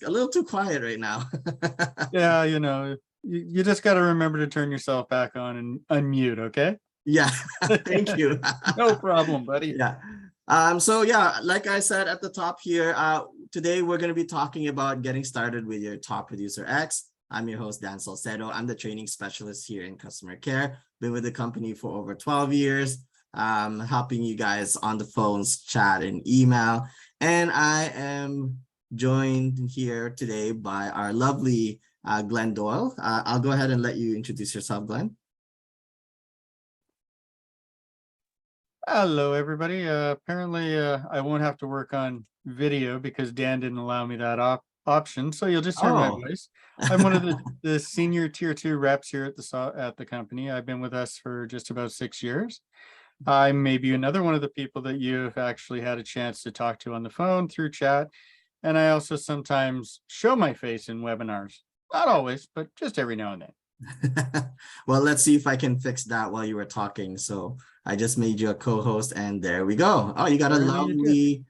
a little too quiet right now. Yeah, you just got to remember to turn yourself back on and unmute, okay? Yeah, thank you. No problem, buddy. Yeah. So yeah, like I said at the top here, today we're going to be talking about getting started with your Top Producer X. I'm your host, Dan Salcedo. I'm the training specialist here in customer care. Been with the company for over 12 years, helping you guys on the phones, chat, and email. And I am joined here today by our lovely Glenn Doyle. I'll go ahead and let you introduce yourself, Glenn. Hello, everybody. Apparently, I won't have to work on video because Dan didn't allow me that option. So you'll just hear my Oh, voice. I'm one of the senior tier 2 reps here at the company. I've been with us for just about 6 years. I may be another one of the people that you've actually had a chance to talk to on the phone through chat. And I also sometimes show my face in webinars. Not always, but just every now and then. well, let's see if I can fix that while you were talking. So I just made you a co-host and there we go. Oh, you got a lovely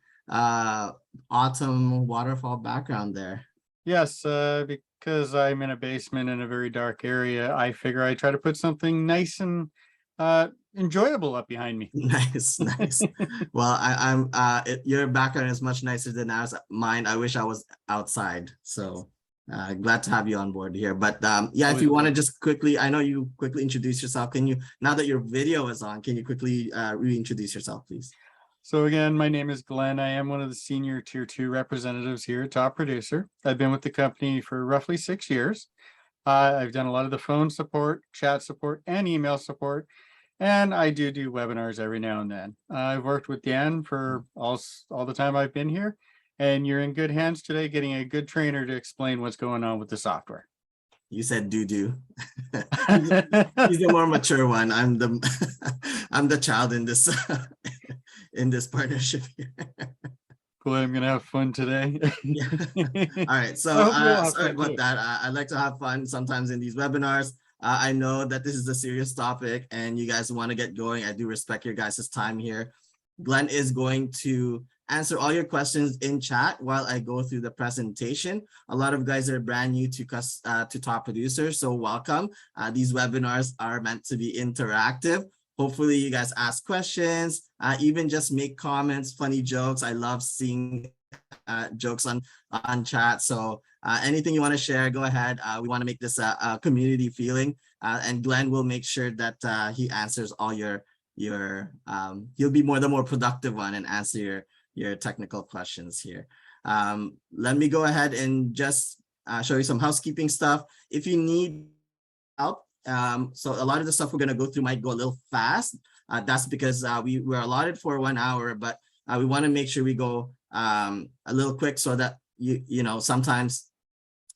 autumn waterfall background there. Yes, because I'm in a basement in a very dark area, I figure I try to put something nice and enjoyable up behind me. Nice, nice. Well, your background is much nicer than mine. I wish I was outside. So glad to have you on board here. But yeah, if you want to just quickly, I know you quickly introduce yourself. Can you, now that your video is on, can you quickly reintroduce yourself, please? So again, my name is Glenn. I am one of the senior tier 2 representatives here at Top Producer. I've been with the company for roughly 6 years. I've done a lot of the phone support, chat support, and email support. And I do webinars every now and then. I've worked with Dan for all the time I've been here. And you're in good hands today, getting a good trainer to explain what's going on with the software. You said do. He's the more mature one. I'm the child in this in this partnership here. Cool, I'm gonna have fun today. Yeah. All right. So sorry about that. I like to have fun sometimes in these webinars. I know that this is a serious topic and you guys want to get going. I do respect your guys' time here. Glenn is going to answer all your questions in chat while I go through the presentation. A lot of guys are brand new to Top Producer, so welcome. These webinars are meant to be interactive. Hopefully you guys ask questions, even just make comments, funny jokes. I love seeing jokes on chat. So anything you want to share, go ahead. We want to make this a community feeling, and Glenn will make sure that he answers all he'll be the more productive one and answer your technical questions here. Let me go ahead and just show you some housekeeping stuff. If you need help, so a lot of the stuff we're going to go through might go a little fast. That's because we're allotted for 1 hour, but we want to make sure we go a little quick so that you know sometimes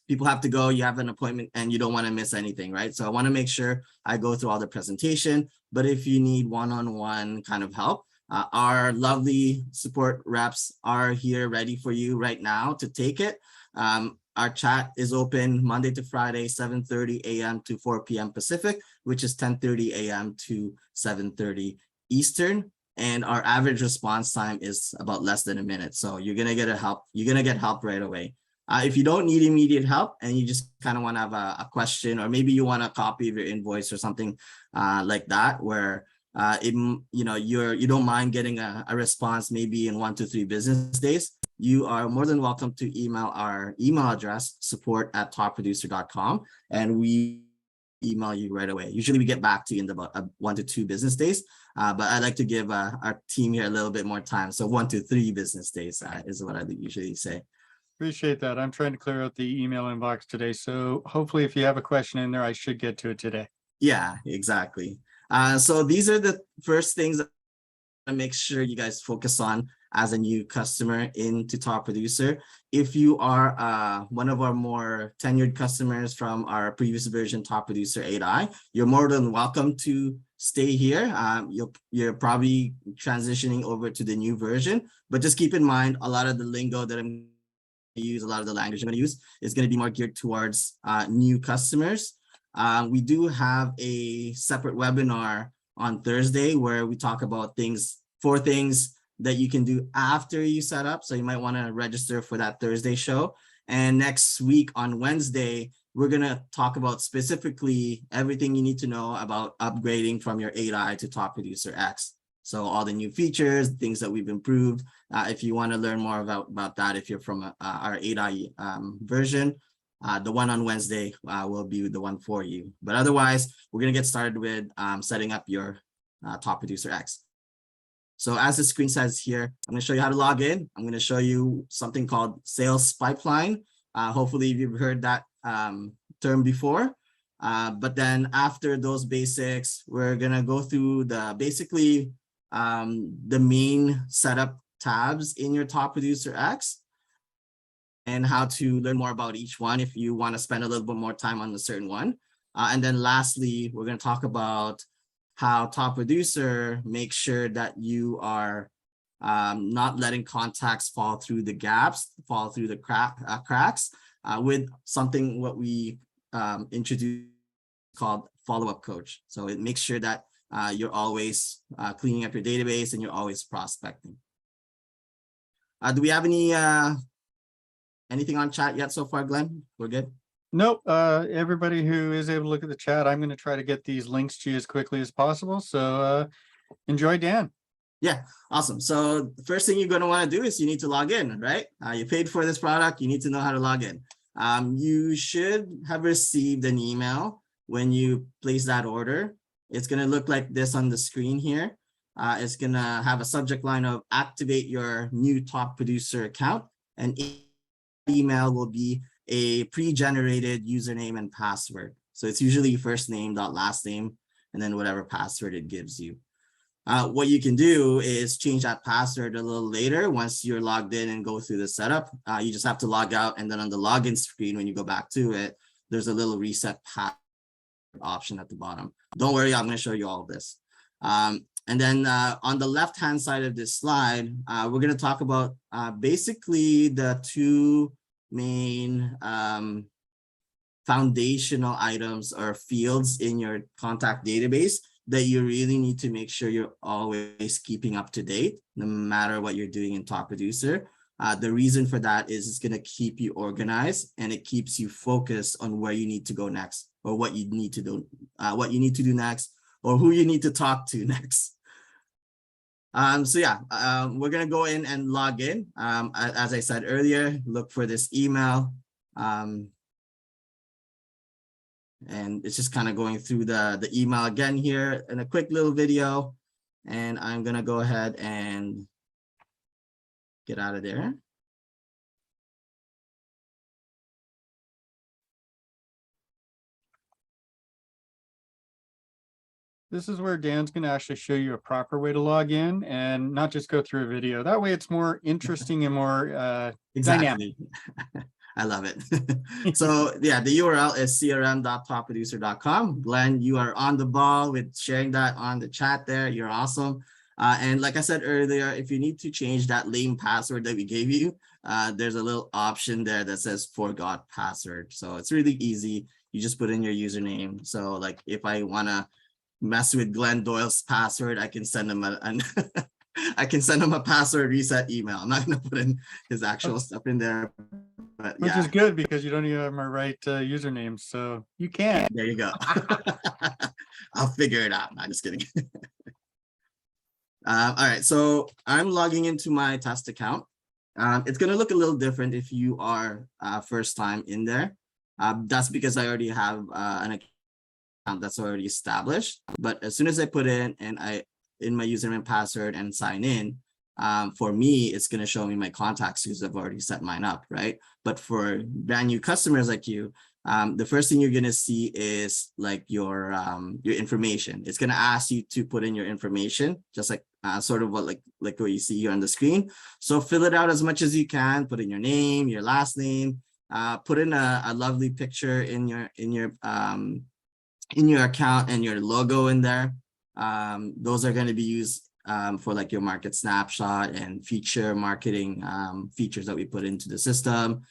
people have to go, you have an appointment and you don't want to miss anything, right? So I want to make sure I go through all the presentation, but if you need one-on-one kind of help, our lovely support reps are here ready for you right now to take it. Our chat is open Monday to Friday, 7:30 a.m. to 4 p.m. Pacific, which is 10:30 a.m. to 7:30 Eastern. And our average response time is about less than a minute. So you're going to get help right away. If you don't need immediate help and you just kind of want to have a question, or maybe you want a copy of your invoice or something like that, where you don't mind getting a response maybe in 1 to 3 business days, you are more than welcome to email our email address, support@topproducer.com, and we email you right away. Usually we get back to you in about 1 to 2 business days, but I like to give our team here a little bit more time. So 1 to 3 business days is what I usually say. Appreciate that. I'm trying to clear out the email inbox today. So hopefully if you have a question in there, I should get to it today. Yeah, exactly. So these are the first things that I make sure you guys focus on as a new customer into Top Producer. If you are one of our more tenured customers from our previous version, Top Producer 8i, you're more than welcome to stay here. You're probably transitioning over to the new version, but just keep in mind a lot of the lingo that I'm use, a lot of the language I'm going to use is going to be more geared towards new customers. We do have a separate webinar on Thursday where we talk about 4 things that you can do after you set up. So you might want to register for that Thursday show. And next week on Wednesday, we're going to talk about specifically everything you need to know about upgrading from your 8i to Top Producer X. So all the new features, things that we've improved. If you want to learn more about that, if you're from our 8i version, the one on Wednesday will be the one for you. But otherwise, we're going to get started with setting up your Top Producer X. So as the screen says here, I'm going to show you how to log in. I'm going to show you something called sales pipeline. Hopefully you've heard that term before. But then after those basics, we're going to go through basically the main setup tabs in your Top Producer X and how to learn more about each one if you want to spend a little bit more time on a certain one. And then lastly, we're going to talk about how Top Producer makes sure that you are not letting contacts fall through the gaps, fall through the cracks with something what we introduced called follow-up coach. So it makes sure that you're always cleaning up your database and you're always prospecting. Do we have anything on chat yet so far, Glenn? We're good? Nope. Everybody who is able to look at the chat, I'm going to try to get these links to you as quickly as possible. So enjoy, Dan. Yeah, awesome. So the first thing you're going to want to do is you need to log in, right? You paid for this product. You need to know how to log in. You should have received an email when you place that order. It's going to look like this on the screen here. It's going to have a subject line of activate your new Top Producer account, and email will be a pre-generated username and password. So it's usually first name dot last name and then whatever password it gives you. What you can do is change that password a little later once you're logged in and go through the setup. You just have to log out, and then on the login screen when you go back to it, there's a little reset password option at the bottom. Don't worry, I'm going to show you all of this. And then on the left-hand side of this slide, we're going to talk about basically the two main foundational items or fields in your contact database that you really need to make sure you're always keeping up to date, no matter what you're doing in Top Producer. The reason for that is it's going to keep you organized, and it keeps you focused on where you need to go next, or what you need to do, next, or who you need to talk to next. So yeah, we're going to go in and log in. As I said earlier, look for this email. And it's just kind of going through the email again here in a quick little video. And I'm going to go ahead and get out of there. This is where Dan's going to actually show you a proper way to log in and not just go through a video. That way it's more interesting and more dynamic. I love it. So yeah, the URL is crm.topproducer.com. Glenn, you are on the ball with sharing that on the chat there. You're awesome. And like I said earlier, if you need to change that lame password that we gave you, there's a little option there that says forgot password. So it's really easy. You just put in your username. So like if I want to mess with Glenn Doyle's password, I can send him I can send him a password reset email. I'm not going to put in his actual stuff in there. But which is good because you don't even have my right username, so you can. There you go. I'll figure it out. I'm just kidding. All right, so I'm logging into my test account. It's going to look a little different if you are first time in there. That's because I already have an account that's already established. But as soon as I put in my username and password and sign in, for me, it's going to show me my contacts because I've already set mine up, right? But for brand new customers like you, the first thing you're going to see is like your information. It's going to ask you to put in your information, just like sort of like what you see here on the screen. So fill it out as much as you can. Put in your name, your last name. Put in a lovely picture in your account and your logo in there. Those are going to be used for like your market snapshot and feature marketing features that we put into the system.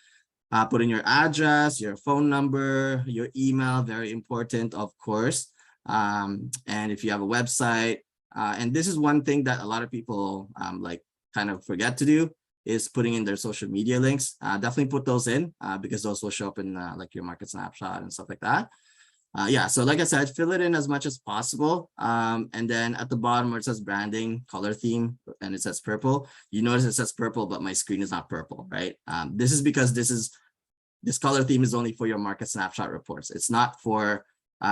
Put in your address, your phone number, your email, very important, of course. And if you have a website, and this is one thing that a lot of people like kind of forget to do, is putting in their social media links. Definitely put those in because those will show up in like your market snapshot and stuff like that. Yeah, so like I said, fill it in as much as possible. And then at the bottom where it says branding, color theme, and it says purple, you notice it says purple, but my screen is not purple, right? This is because this color theme is only for your market snapshot reports. It's not for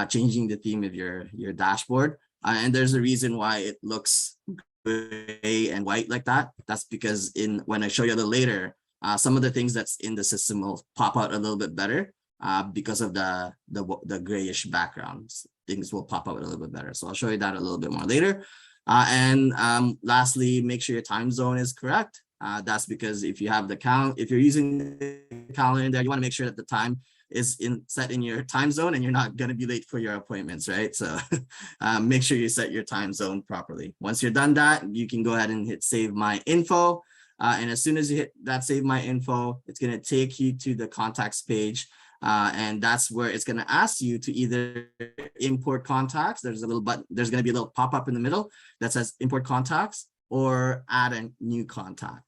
changing the theme of your dashboard. And there's a reason why it looks gray and white like that. That's because when I show you a little later, some of the things that's in the system will pop out a little bit better. Because of the grayish backgrounds, things will pop up a little bit better. So I'll show you that a little bit more later. And lastly, make sure your time zone is correct. That's because if you have if you're using the calendar, you want to make sure that the time is set in your time zone and you're not going to be late for your appointments, right? So make sure you set your time zone properly. Once you're done that, you can go ahead and hit save my info. And as soon as you hit that save my info, it's going to take you to the contacts page. And that's where it's going to ask you to either import contacts. There's a little button. There's going to be a little pop-up in the middle that says import contacts, or add a new contact.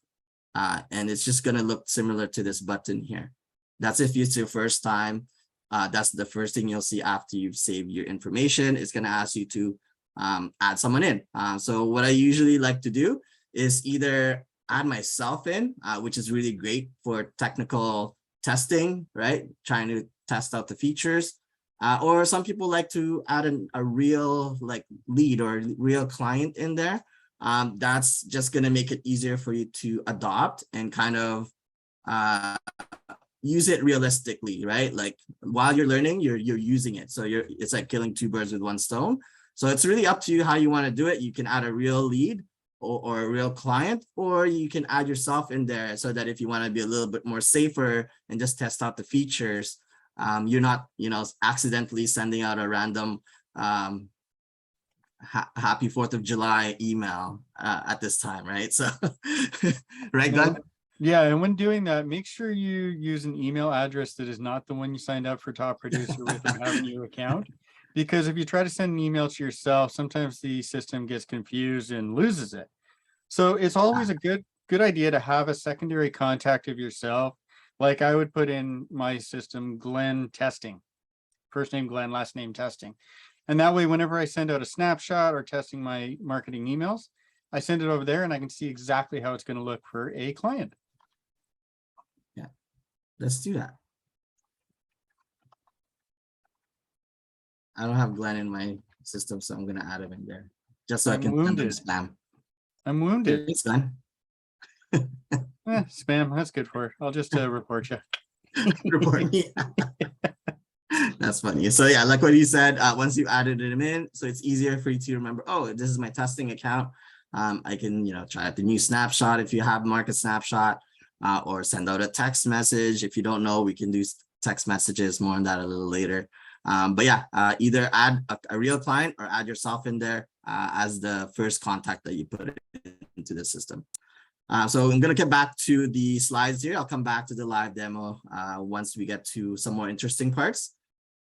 And it's just going to look similar to this button here. That's if it's your first time. That's the first thing you'll see after you've saved your information. It's going to ask you to add someone in. So what I usually like to do is either add myself in, which is really great for technical testing, right? Trying to test out the features. Or some people like to add a real lead or real client in there. That's just going to make it easier for you to adopt and kind of use it realistically, right? Like while you're learning, you're using it. So it's like killing two birds with one stone. So it's really up to you how you want to do it. You can add a real lead or a real client, or you can add yourself in there so that if you want to be a little bit more safer and just test out the features, you're not, accidentally sending out a random happy 4th of July email at this time, right? So, right, Glenn? Yeah, and when doing that, make sure you use an email address that is not the one you signed up for Top Producer with and have in your account. Because if you try to send an email to yourself, sometimes the system gets confused and loses it. So it's always a good idea to have a secondary contact of yourself. Like I would put in my system, Glenn Testing, first name Glenn, last name Testing. And that way, whenever I send out a snapshot or testing my marketing emails, I send it over there and I can see exactly how it's going to look for a client. Yeah, let's do that. I don't have Glenn in my system, so I'm going to add him in there just so I can send them spam. I'm wounded. Thanks, Glenn. Spam, that's good for it. I'll just report you. Report me. That's funny. So yeah, like what you said, once you added him in, so it's easier for you to remember, oh, this is my testing account. I can, try out the new snapshot if you have market snapshot, or send out a text message. If you don't know, we can do text messages, more on that a little later. But yeah, either add a real client or add yourself in there as the first contact that you put into the system. So I'm going to get back to the slides here. I'll come back to the live demo once we get to some more interesting parts.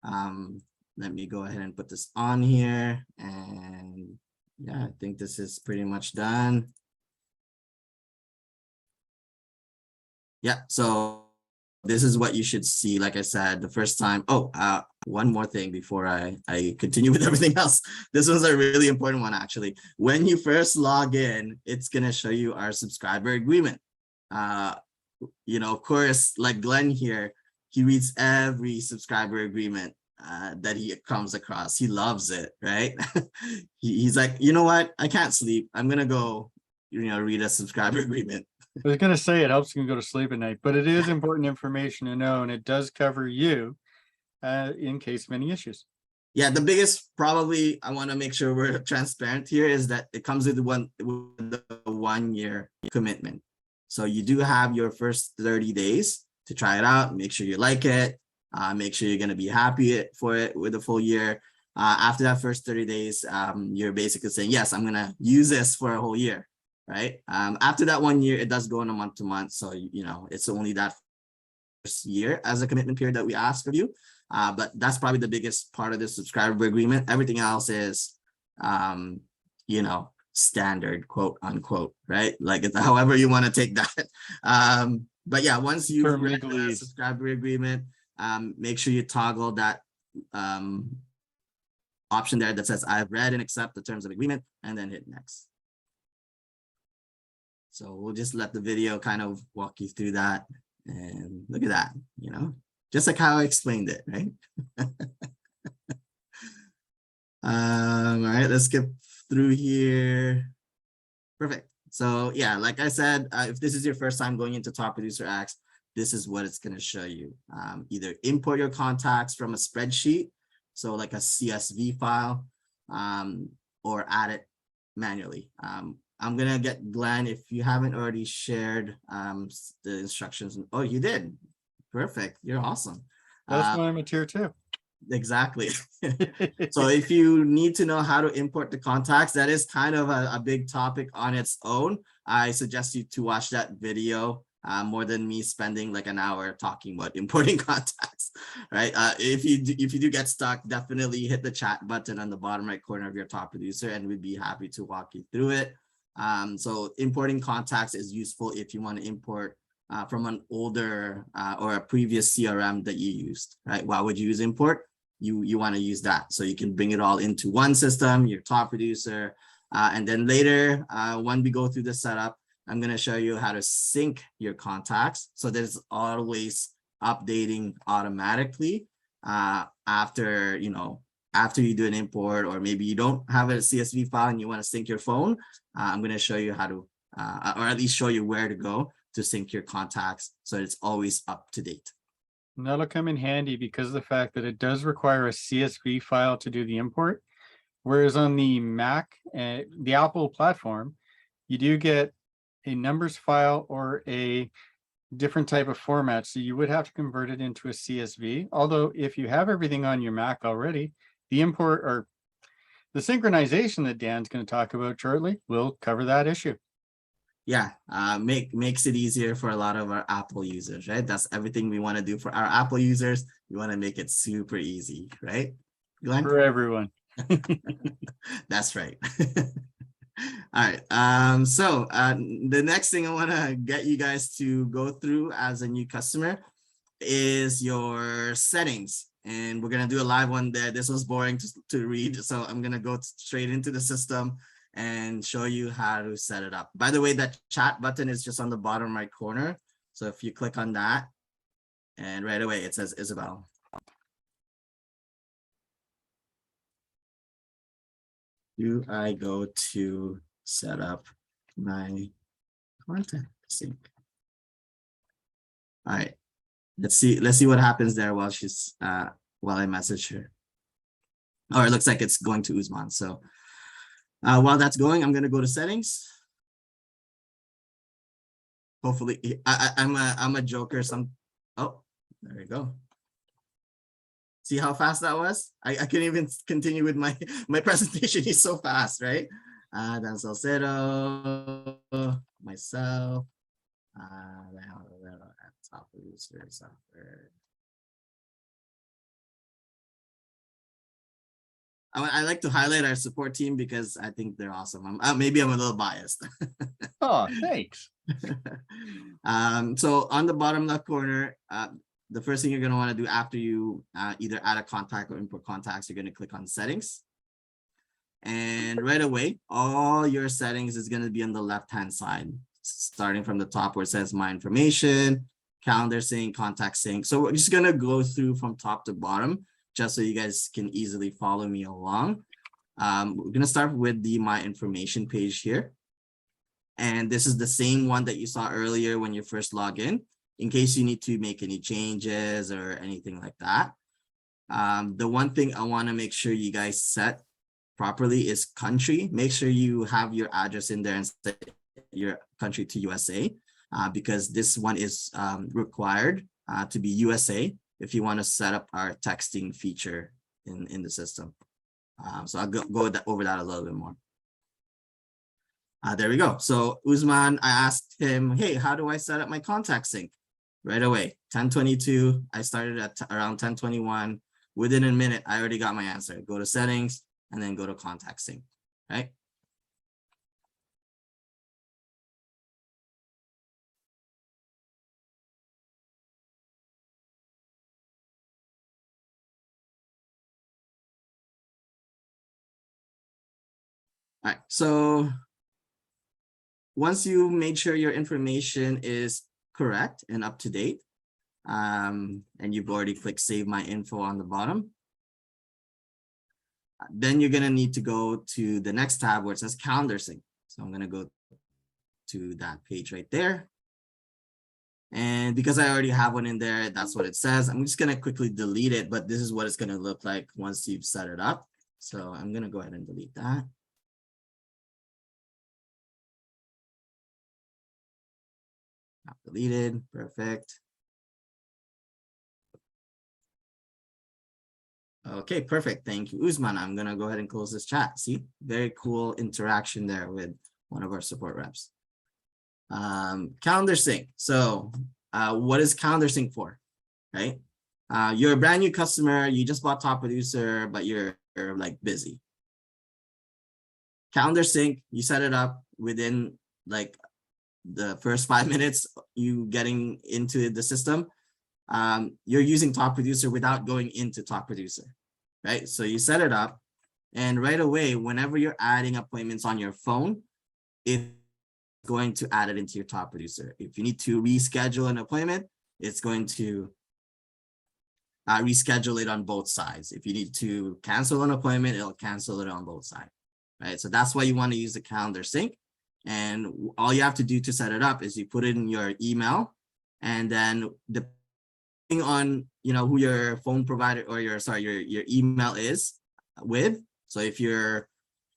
Let me go ahead and put this on here. And yeah, I think this is pretty much done. Yeah, so this is what you should see. Like I said, the first time. Oh, one more thing before I continue with everything else. This one's a really important one, actually. When you first log in, it's going to show you our subscriber agreement. Of course, like Glenn here, he reads every subscriber agreement that he comes across. He loves it, right? He's like, you know what? I can't sleep. I'm going to go, read a subscriber agreement. I was going to say it helps you go to sleep at night, but it is important information to know, and it does cover you in case of any issues. Yeah, the biggest, probably, I want to make sure we're transparent here, is that it comes with the 1 year commitment. So you do have your first 30 days to try it out, make sure you like it, make sure you're going to be happy for it with a full year. After that first 30 days, you're basically saying, yes, I'm going to use this for a whole year. Right. After that 1 year, it does go on a month to month. So, it's only that first year as a commitment period that we ask of you. But that's probably the biggest part of the subscriber agreement. Everything else is, standard, quote unquote, right? Like it's however you want to take that. But yeah, once you've read the subscriber agreement, make sure you toggle that option there that says I've read and accept the terms of agreement, and then hit next. So we'll just let the video kind of walk you through that. And look at that, you know, just like how I explained it, right? All right, let's skip through here. Perfect. So yeah, like I said, if this is your first time going into Top Producer X, this is what it's going to show you. Either import your contacts from a spreadsheet, so like a CSV file, or add it manually. I'm going to get Glenn, if you haven't already shared the instructions. Oh, you did. Perfect. You're awesome. That's why I'm a tier 2. Exactly. So if you need to know how to import the contacts, that is kind of a big topic on its own. I suggest you to watch that video more than me spending like an hour talking about importing contacts, right? If you do get stuck, definitely hit the chat button on the bottom right corner of your Top Producer, and we'd be happy to walk you through it. So importing contacts is useful if you want to import from an older or a previous CRM that you used, right? Why would you use import? You want to use that so you can bring it all into one system, your Top Producer, and then later when we go through the setup, I'm going to show you how to sync your contacts so that it's always updating automatically after you do an import, or maybe you don't have a CSV file and you want to sync your phone. I'm going to show you how to, or at least show you where to go to sync your contacts so it's always up to date. And that'll come in handy because of the fact that it does require a CSV file to do the import. Whereas on the Mac, the Apple platform, you do get a numbers file or a different type of format. So you would have to convert it into a CSV. Although if you have everything on your Mac already, the import or the synchronization that Dan's going to talk about shortly will cover that issue. Yeah, makes it easier for a lot of our Apple users, right? That's everything we want to do for our Apple users. We want to make it super easy, right, Glenn? For everyone. That's right. All right. So the next thing I want to get you guys to go through as a new customer is your settings. And we're going to do a live one there. This was boring to read, so I'm going to go straight into the system and show you how to set it up. By the way, that chat button is just on the bottom right corner. So if you click on that, and right away it says Isabel. Do I go to set up my contact sync? All right, let's see what happens there while she's while I message her. Oh, it looks like it's going to Usman. So while that's going, I'm gonna go to settings. Hopefully, I'm a joker. Oh, there we go. See how fast that was? I can't even continue with my presentation. He's so fast, right? Dan Salcedo, myself, Top Producer software. I like to highlight our support team because I think they're awesome. Maybe I'm a little biased. Oh, thanks. So on the bottom left corner, the first thing you're going to want to do after you either add a contact or import contacts, you're going to click on settings. And right away, all your settings is going to be on the left-hand side, starting from the top where it says my information, calendar sync, contact sync. So we're just going to go through from top to bottom, just so you guys can easily follow me along. We're going to start with the my information page here. And this is the same one that you saw earlier when you first log in case you need to make any changes or anything like that. The one thing I want to make sure you guys set properly is country. Make sure you have your address in there and set your country to USA, because this one is required to be USA if you want to set up our texting feature in the system. So I'll go over that a little bit more. There we go. So Usman, I asked him, hey, how do I set up my contact sync? Right away, 10:22. I started at around 10:21. Within a minute, I already got my answer. Go to settings and then go to contact sync, right? All right, so once you made sure your information is correct and up to date, and you've already clicked save my info on the bottom, then you're gonna need to go to the next tab where it says calendar sync. So I'm gonna go to that page right there. And because I already have one in there, that's what it says. I'm just gonna quickly delete it, but this is what it's gonna look like once you've set it up. So I'm gonna go ahead and delete that. Deleted, perfect. Okay, perfect. Thank you, Usman. I'm gonna go ahead and close this chat. See, very cool interaction there with one of our support reps. Calendar sync. So what is calendar sync for, right? You're a brand new customer, you just bought Top Producer, but you're like busy. Calendar sync, you set it up within like the first 5 minutes you getting into the system. You're using Top Producer without going into Top Producer, right? So you set it up, and right away, whenever you're adding appointments on your phone, it's going to add it into your Top Producer. If you need to reschedule an appointment, it's going to reschedule it on both sides. If you need to cancel an appointment, it'll cancel it on both sides, right? So that's why you want to use the calendar sync. And all you have to do to set it up is you put it in your email, and then depending on who your phone provider or your email is with. So if you're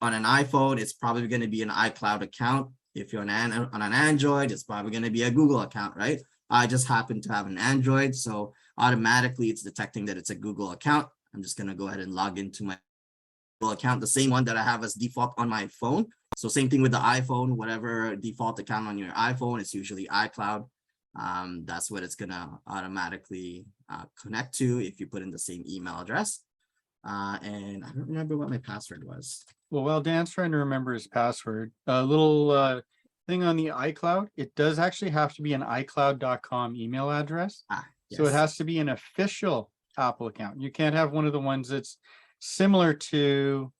on an iPhone, it's probably going to be an iCloud account. If you're on an Android, it's probably going to be a Google account, right? I just happen to have an Android, so automatically it's detecting that it's a Google account. I'm just going to go ahead and log into my Google account, the same one that I have as default on my phone. So same thing with the iPhone, whatever default account on your iPhone, it's usually iCloud. That's what it's going to automatically connect to if you put in the same email address. And I don't remember what my password was. Well, while Dan's trying to remember his password, a little thing on the iCloud, it does actually have to be an iCloud.com email address. Yes. So it has to be an official Apple account. You can't have one of the ones that's similar to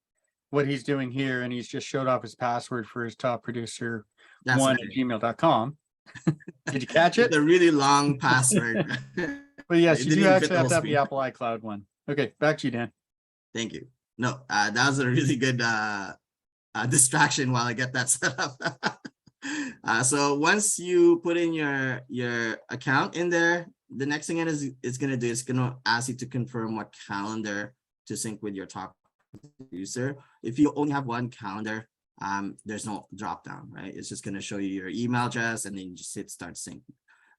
what he's doing here, and he's just showed off his password for his Top Producer one at gmail.com. Did you catch it? It's a really long password. But yes, you do actually have to have the Apple iCloud one. Okay, back to you, Dan. Thank you. No, that was a really good distraction while I get that set up. So once you put in your account in there, the next thing it's going to do is going to ask you to confirm what calendar to sync with your Top Producer. If you only have one calendar, there's no drop down, right? It's just going to show you your email address, and then you just hit start sync.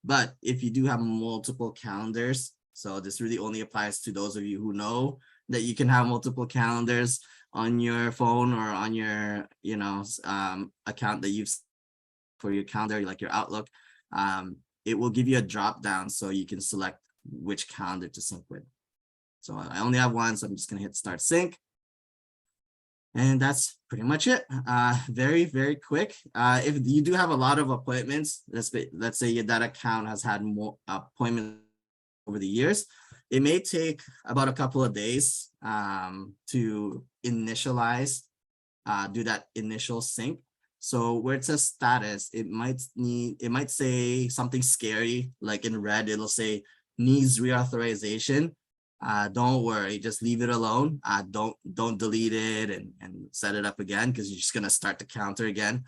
But if you do have multiple calendars, so this really only applies to those of you who know that you can have multiple calendars on your phone or on your account that you've for your calendar, like your Outlook. It will give you a drop down so you can select which calendar to sync with. So I only have one, so I'm just gonna hit start sync. And that's pretty much it. Very, very quick. If you do have a lot of appointments, let's say that account has had more appointments over the years, it may take about a couple of days to initialize, do that initial sync. So where it says status, it might say something scary, like in red, it'll say needs reauthorization. Don't worry, just leave it alone. Don't delete it and set it up again, because you're just gonna start the counter again.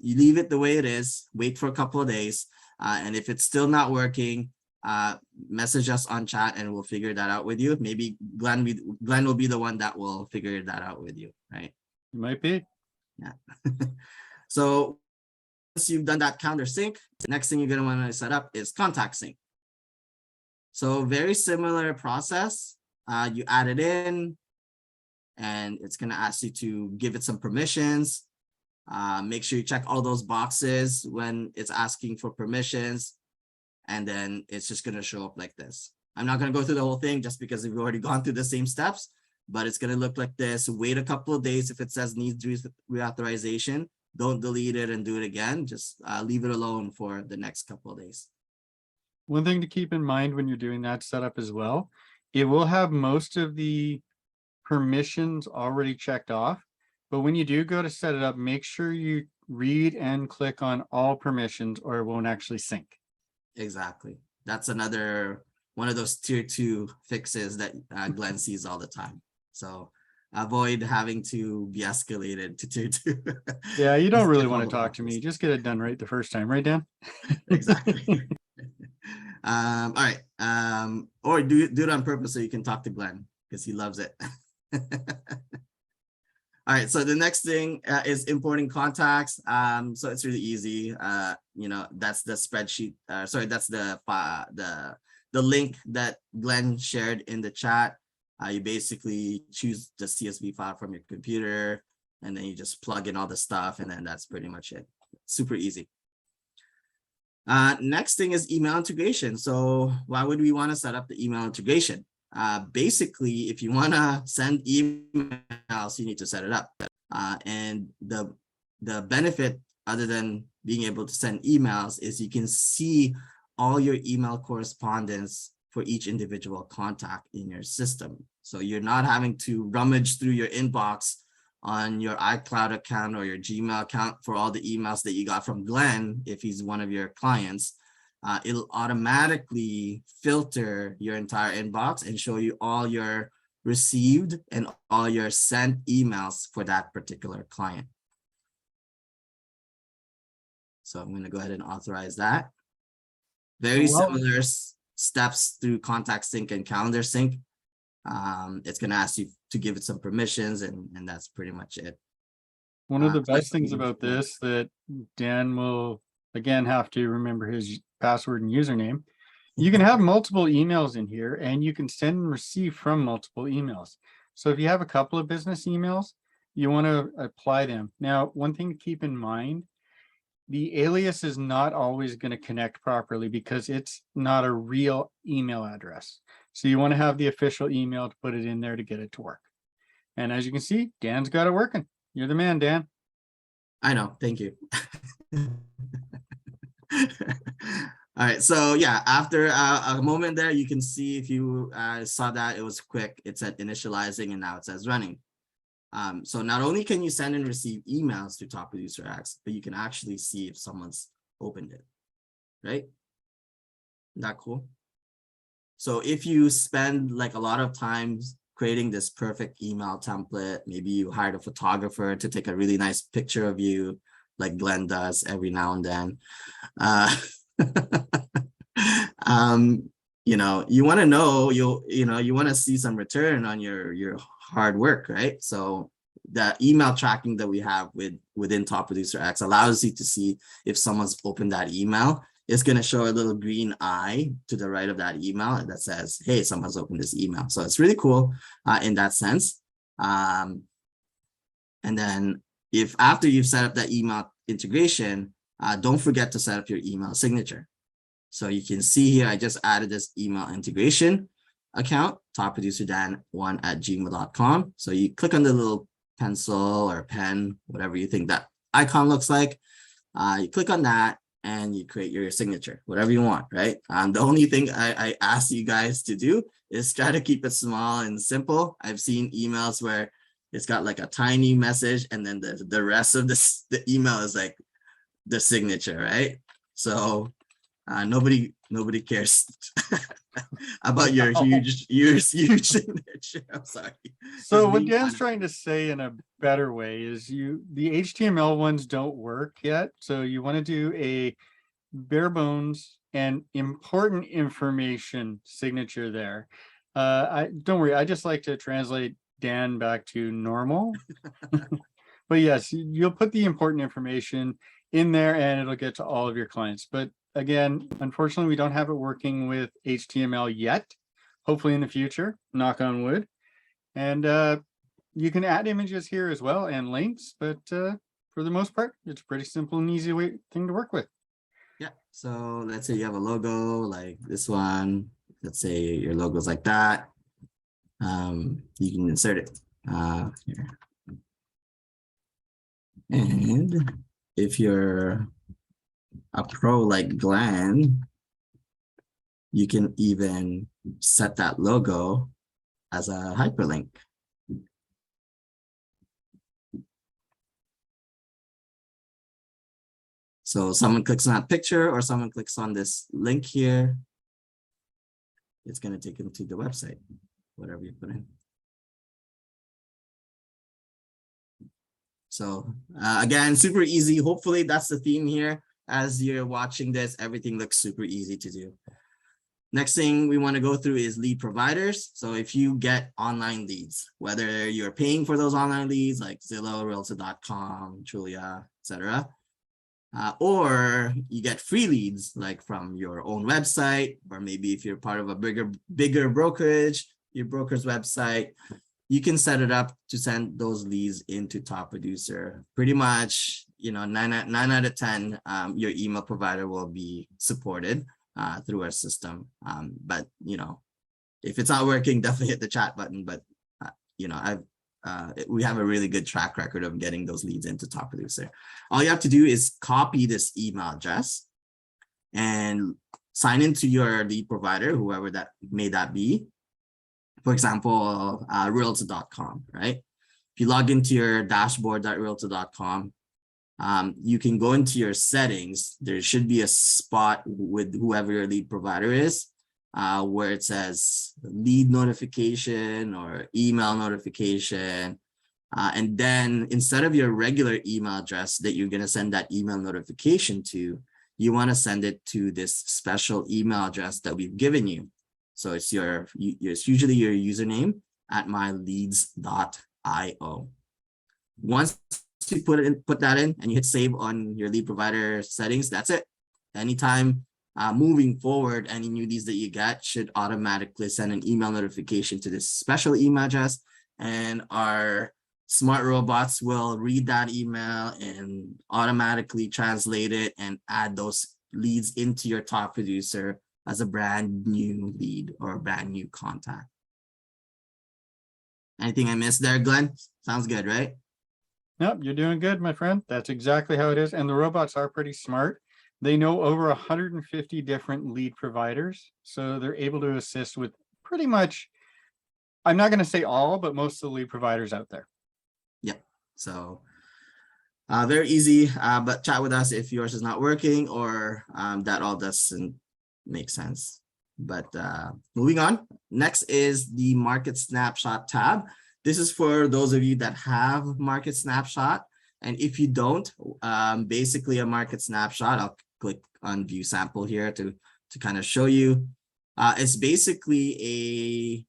You leave it the way it is, wait for a couple of days, and if it's still not working, message us on chat and we'll figure that out with you. Maybe Glenn will be the one that will figure that out with you, right? It might be. Yeah. So once you've done that calendar sync, the next thing you're gonna want to set up is contact sync. So very similar process. You add it in, and it's gonna ask you to give it some permissions. Make sure you check all those boxes when it's asking for permissions, and then it's just gonna show up like this. I'm not gonna go through the whole thing just because we've already gone through the same steps, but it's gonna look like this. Wait a couple of days. If it says needs reauthorization, don't delete it and do it again. Just leave it alone for the next couple of days. One thing to keep in mind when you're doing that setup as well, it will have most of the permissions already checked off. But when you do go to set it up, make sure you read and click on all permissions or it won't actually sync. Exactly. That's another one of those tier 2 fixes that Glenn sees all the time. So avoid having to be escalated to tier 2. Yeah, you don't really want to talk to me. Just get it done right the first time, right, Dan? Exactly. All right. Or do it on purpose so you can talk to Glenn because he loves it. All right, so the next thing is importing contacts. So it's really easy. That's the spreadsheet. That's the link that Glenn shared in the chat. You basically choose the CSV file from your computer, and then you just plug in all the stuff, and then that's pretty much it. Super easy. Next thing is email integration. So why would we want to set up the email integration? Basically, if you want to send emails, you need to set it up. And the benefit, other than being able to send emails, is you can see all your email correspondence for each individual contact in your system. So you're not having to rummage through your inbox on your iCloud account or your Gmail account for all the emails that you got from Glenn if he's one of your clients. It'll automatically filter your entire inbox and show you all your received and all your sent emails for that particular client. So I'm going to go ahead and authorize that. Very similar steps through contact sync and calendar sync. It's going to ask you to give it some permissions, and that's pretty much it. One of the best things about this that Dan will, again, have to remember his password and username. You can have multiple emails in here, and you can send and receive from multiple emails. So if you have a couple of business emails, you want to apply them. Now, one thing to keep in mind, the alias is not always going to connect properly because it's not a real email address. So you want to have the official email to put it in there to get it to work. And as you can see, Dan's got it working. You're the man, Dan. I know. Thank you. All right, so yeah, after a moment there, you can see if you saw that it was quick. It said initializing, and now it says running. So not only can you send and receive emails to Top Producer X, but you can actually see if someone's opened it, right? Isn't that cool? So if you spend like a lot of time creating this perfect email template, maybe you hired a photographer to take a really nice picture of you, like Glenn does every now and then. You want to know, you want to see some return on your hard work, right? So the email tracking that we have within Top Producer X allows you to see if someone's opened that email. It's going to show a little green eye to the right of that email that says, hey, someone's opened this email. So it's really cool in that sense. And then if after you've set up that email integration, don't forget to set up your email signature. So you can see here, I just added this email integration account, topproducerdan1@gmail.com. So you click on the little pencil or pen, whatever you think that icon looks like. You click on that and you create your signature, whatever you want, right? The only thing I ask you guys to do is try to keep it small and simple. I've seen emails where it's got like a tiny message and then the rest of the email is like the signature, right? So nobody cares about your huge signature. I'm sorry. So what Dan's trying to say in a better way is the HTML ones don't work yet. So you want to do a bare bones and important information signature there. Don't worry, I just like to translate Dan back to normal. But yes, you'll put the important information in there and it'll get to all of your clients. But again, unfortunately, we don't have it working with HTML yet. Hopefully in the future, knock on wood. And you can add images here as well and links, but for the most part, it's a pretty simple and easy thing to work with. Yeah, so let's say you have a logo like this one. Let's say your logo's like that. You can insert it here. And if you're a pro like Glenn, you can even set that logo as a hyperlink. So someone clicks on that picture or someone clicks on this link here, it's going to take them to the website, whatever you put in. So again, super easy. Hopefully that's the theme here. As you're watching this, everything looks super easy to do. Next thing we want to go through is lead providers. So if you get online leads, whether you're paying for those online leads like Zillow, Realtor.com, Trulia, etc., or you get free leads like from your own website, or maybe if you're part of a bigger brokerage, your broker's website, you can set it up to send those leads into Top Producer. Pretty much, you know, 9 out of 10, your email provider will be supported through our system. But, you know, if it's not working, definitely hit the chat button. But, you know, we have a really good track record of getting those leads into Top Producer. All you have to do is copy this email address and sign into your lead provider, whoever that may be. For example, Realtor.com, right? If you log into your dashboard.realtor.com, you can go into your settings. There should be a spot with whoever your lead provider is, where it says lead notification or email notification. And then instead of your regular email address that you're going to send that email notification to, you want to send it to this special email address that we've given you. So it's usually your username at myleads.io. Once you put that in and you hit save on your lead provider settings, that's it. Anytime moving forward, any new leads that you get should automatically send an email notification to this special email address, and our smart robots will read that email and automatically translate it and add those leads into your Top Producer as a brand new lead or a brand new contact. Anything I missed there, Glenn? Sounds good, right? Yep, you're doing good, my friend. That's exactly how it is. And the robots are pretty smart. They know over 150 different lead providers. So they're able to assist with pretty much, I'm not going to say all, but most of the lead providers out there. Yep. So very easy, but chat with us if yours is not working or that all doesn't make sense. But moving on, next is the Market Snapshot tab. This is for those of you that have Market Snapshot. And if you don't, basically a Market Snapshot, I'll click on View Sample here to kind of show you. It's basically a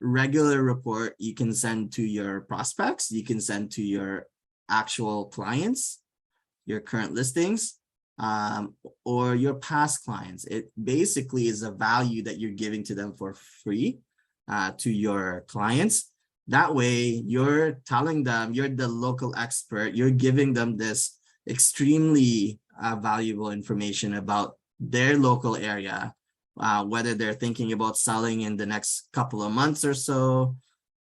regular report you can send to your prospects, you can send to your actual clients, your current listings, or your past clients. It basically is a value that you're giving to them for free to your clients. That way you're telling them you're the local expert, you're giving them this extremely valuable information about their local area, whether they're thinking about selling in the next couple of months or so,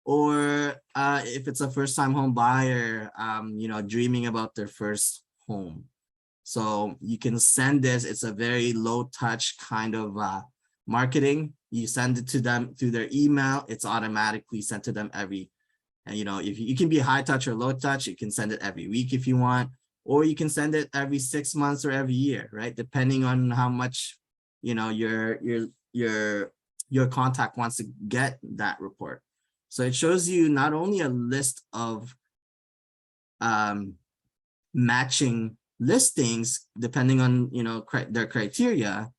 or if it's a first-time home buyer, you know, dreaming about their first home. So you can send this. It's a very low-touch kind of marketing. You send it to them through their email. It's automatically sent to them every, and you know, if you can be high touch or low touch, you can send it every week if you want, or you can send it every 6 months or every year, right? Depending on how much, you know, your contact wants to get that report. So it shows you not only a list of matching listings depending on, you know, their criteria,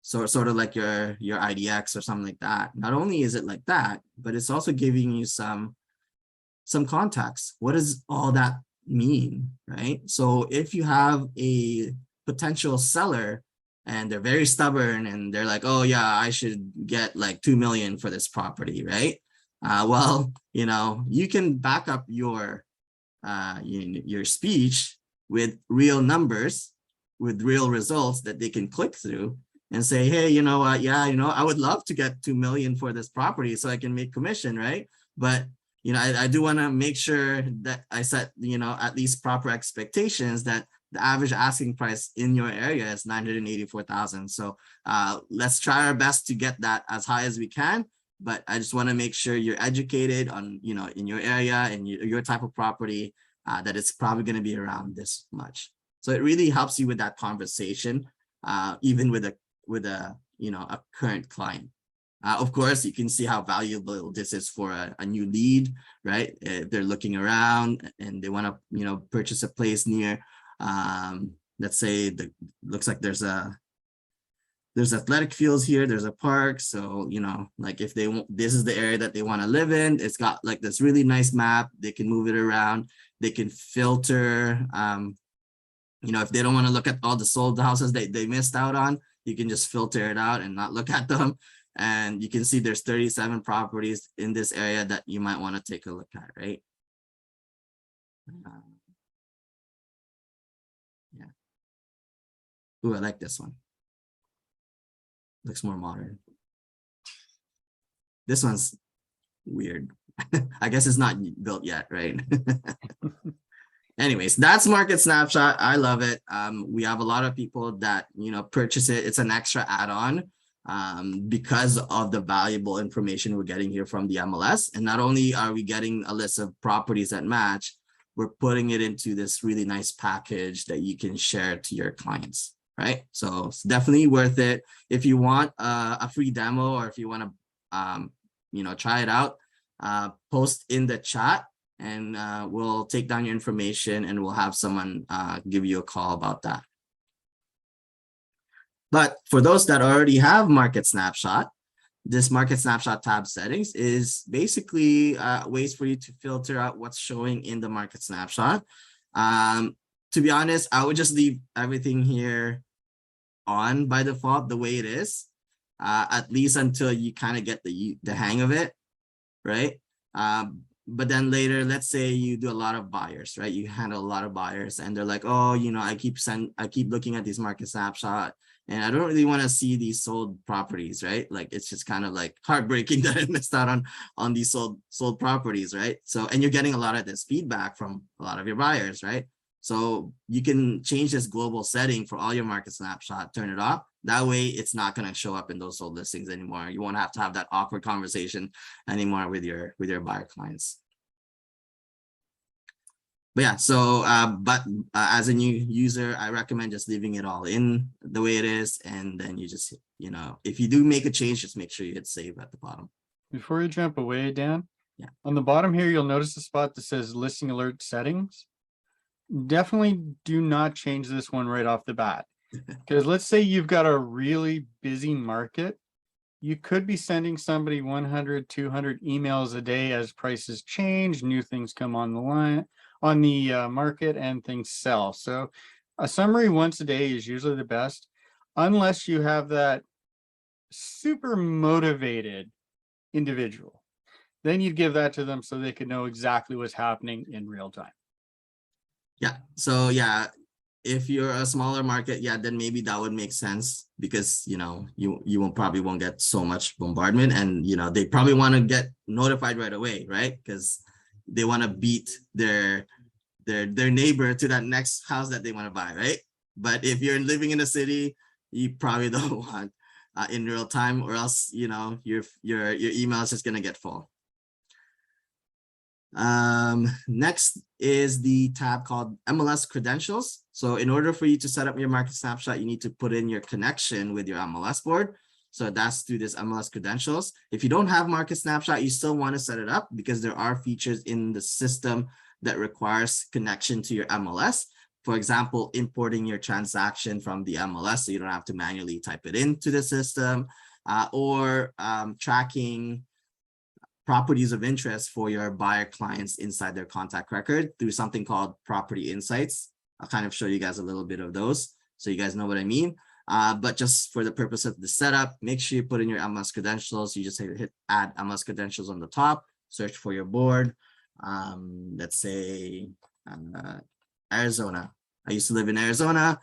so sort of like your IDX or something like that. Not only is it like that, but it's also giving you some context. What does all that mean, right? So if you have a potential seller and they're very stubborn and they're like, oh yeah, I should get like 2 million for this property, right? Well, you know, you can back up your speech with real numbers, with real results that they can click through and say, hey, you know what? Yeah, you know, I would love to get 2 million for this property so I can make commission, right? But, you know, I do want to make sure that I set, you know, at least proper expectations that the average asking price in your area is 984,000. So let's try our best to get that as high as we can. But I just want to make sure you're educated on, you know, in your area and your type of property, that it's probably going to be around this much. So it really helps you with that conversation, even with a a current client. Of course, you can see how valuable this is for a new lead, right? If they're looking around and they want to, purchase a place near, let's say looks like there's athletic fields here, there's a park. So, like if this is the area that they want to live in, it's got like this really nice map. They can move it around. They can filter, if they don't want to look at all the sold houses they missed out on, you can just filter it out and not look at them. And you can see there's 37 properties in this area that you might want to take a look at, right? Yeah. Ooh, I like this one. Looks more modern. This one's weird. I guess it's not built yet, right? Anyways, that's Market Snapshot. I love it. We have a lot of people that, purchase it. It's an extra add-on because of the valuable information we're getting here from the MLS. And not only are we getting a list of properties that match, we're putting it into this really nice package that you can share to your clients, right? So it's definitely worth it. If you want a free demo, or if you want to, try it out, post in the chat, and we'll take down your information and we'll have someone give you a call about that. But for those that already have Market Snapshot, this Market Snapshot tab settings is basically ways for you to filter out what's showing in the Market Snapshot. To be honest, I would just leave everything here on by default the way it is, at least until you kind of get the hang of it, right? But then later, let's say you do a lot of buyers, right? You handle a lot of buyers and they're like, oh, I keep looking at these Market Snapshot and I don't really want to see these sold properties, right? Like, it's just kind of like heartbreaking that I missed out on these sold properties, right? So, and you're getting a lot of this feedback from a lot of your buyers, right? So you can change this global setting for all your Market Snapshot, turn it off. That way it's not going to show up in those sold listings anymore. You won't have to have that awkward conversation anymore with your buyer clients. But yeah, so as a new user, I recommend just leaving it all in the way it is. And then you just, if you do make a change, just make sure you hit save at the bottom. Before you jump away, Dan, yeah, on the bottom here, you'll notice a spot that says listing alert settings. Definitely do not change this one right off the bat. Because let's say you've got a really busy market. You could be sending somebody 100, 200 emails a day as prices change, new things come on the line, on the market, and things sell. So a summary once a day is usually the best, unless you have that super motivated individual. Then you'd give that to them so they could know exactly what's happening in real time. Yeah. So yeah, if you're a smaller market, yeah, then maybe that would make sense because, you probably won't get so much bombardment and, they probably want to get notified right away, right? Because they want to beat their neighbor to that next house that they want to buy, right? But if you're living in a city, you probably don't want in real time, or else, your email is just going to get full. Next is the tab called MLS Credentials. So in order for you to set up your Market Snapshot, you need to put in your connection with your MLS board. So that's through this MLS Credentials. If you don't have Market Snapshot, you still want to set it up because there are features in the system that requires connection to your MLS. For example, importing your transaction from the MLS so you don't have to manually type it into the system, or tracking properties of interest for your buyer clients inside their contact record through something called Property Insights. I'll kind of show you guys a little bit of those so you guys know what I mean. But just for the purpose of the setup, make sure you put in your MLS credentials. You just hit add MLS credentials on the top, search for your board. Let's say Arizona. I used to live in Arizona.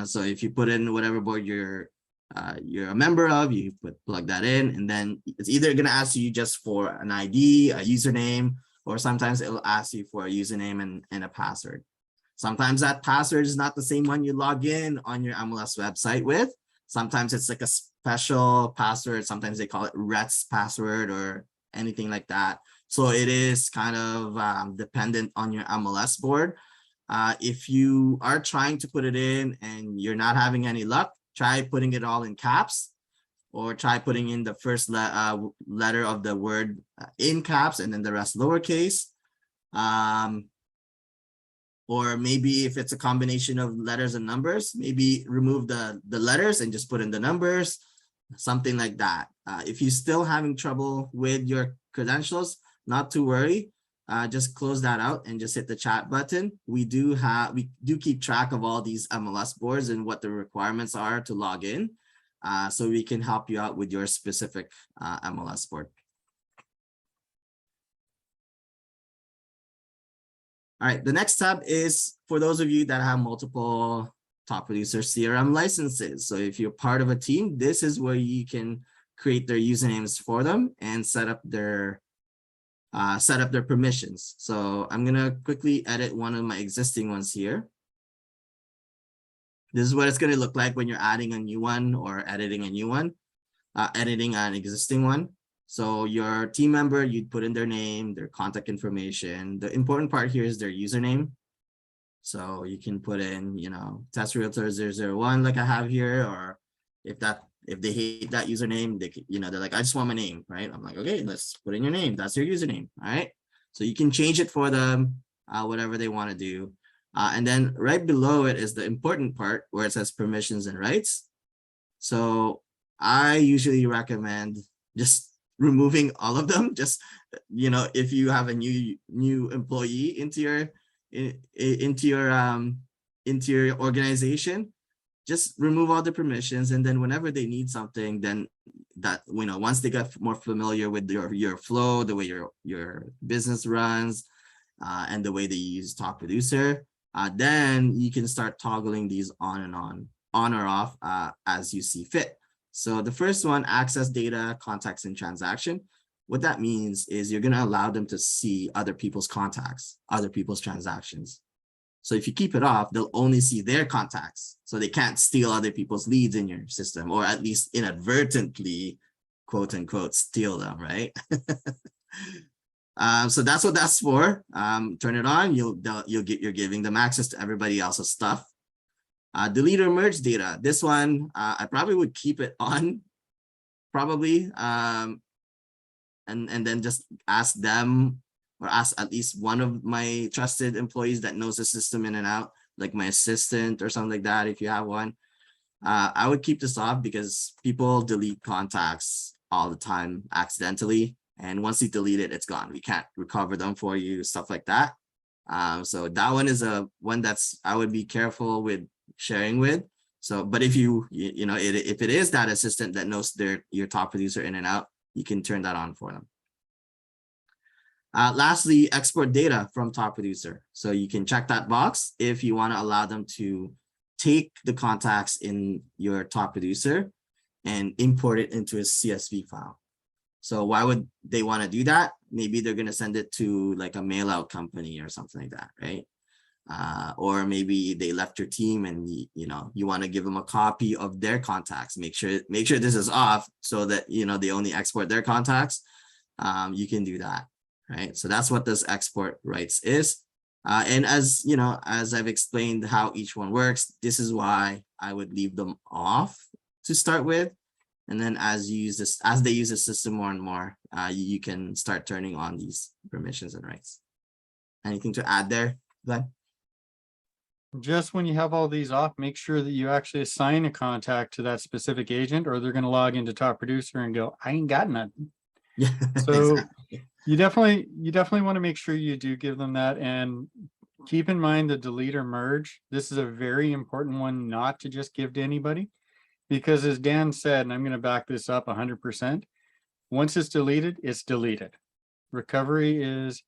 So if you put in whatever board you're a member of, you plug that in, and then it's either going to ask you just for an ID, a username, or sometimes it'll ask you for a username and a password. Sometimes that password is not the same one you log in on your MLS website with. Sometimes it's like a special password. Sometimes they call it RETS password or anything like that. So it is kind of dependent on your MLS board. If you are trying to put it in and you're not having any luck, try putting it all in caps, or try putting in the first letter of the word in caps and then the rest lowercase. Or maybe if it's a combination of letters and numbers, maybe remove the letters and just put in the numbers, something like that. If you're still having trouble with your credentials, not to worry. Just close that out and just hit the chat button. We do keep track of all these MLS boards and what the requirements are to log in. So we can help you out with your specific MLS board. All right, the next tab is for those of you that have multiple Top Producer CRM licenses. So if you're part of a team, this is where you can create their usernames for them and set up their permissions. So I'm gonna quickly edit one of my existing ones here. This is what it's gonna look like when you're adding a new one or editing a new one, editing an existing one. So your team member, you'd put in their name, their contact information. The important part here is their username. So you can put in, you know, Test Realtor 001 like I have here, or if they hate that username, they could, you know, they're like, I just want my name, right? I'm like, okay, let's put in your name. That's your username, all right? So you can change it for them, whatever they want to do. And then right below it is the important part where it says permissions and rights. So I usually recommend just removing all of them. Just, you know, if you have a new employee into your organization, just remove all the permissions, and then whenever they need something, then that, you know, once they get more familiar with your flow, the way your business runs, and the way they use Top Producer, then you can start toggling these on or off as you see fit. So the first one, access data, contacts, and transaction. What that means is you're going to allow them to see other people's contacts, other people's transactions. So if you keep it off, they'll only see their contacts. So they can't steal other people's leads in your system, or at least inadvertently, quote unquote, steal them, right? So that's what that's for. Turn it on, you're giving them access to everybody else's stuff. Delete or merge data. This one, I probably would keep it on, probably. And then just ask them, or ask at least one of my trusted employees that knows the system in and out, like my assistant or something like that, if you have one. I would keep this off because people delete contacts all the time accidentally. And once you delete it, it's gone. We can't recover them for you, stuff like that. So that one is one that's I would be careful with sharing with. So, but if you know, if it is that assistant that knows your Top Producer in and out, you can turn that on for them. Lastly, export data from Top Producer. So you can check that box if you want to allow them to take the contacts in your Top Producer and import it into a CSV file. So why would they want to do that? Maybe they're going to send it to like a mail out company or something like that, right? Or maybe they left your team and you want to give them a copy of their contacts. Make sure this is off so that they only export their contacts. You can do that, right? So that's what this export rights is. And as I've explained how each one works, this is why I would leave them off to start with. And then as they use the system more and more, you can start turning on these permissions and rights. Anything to add there, Glenn? Just when you have all these off, make sure that you actually assign a contact to that specific agent, or they're going to log into Top Producer and go, I ain't got nothing. Yeah. So exactly. you definitely want to make sure you do give them that, and keep in mind the delete or merge. This is a very important one not to just give to anybody, because as Dan said, and I'm going to back this up 100%, once it's deleted, it's deleted. Recovery is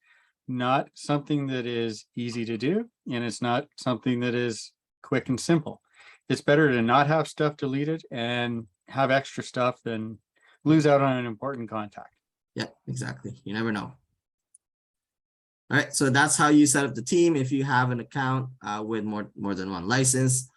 not something that is easy to do, and it's not something that is quick and simple. It's better to not have stuff deleted and have extra stuff than lose out on an important contact. Yeah, exactly. You never know. All right, so that's how you set up the team if you have an account with more than one license.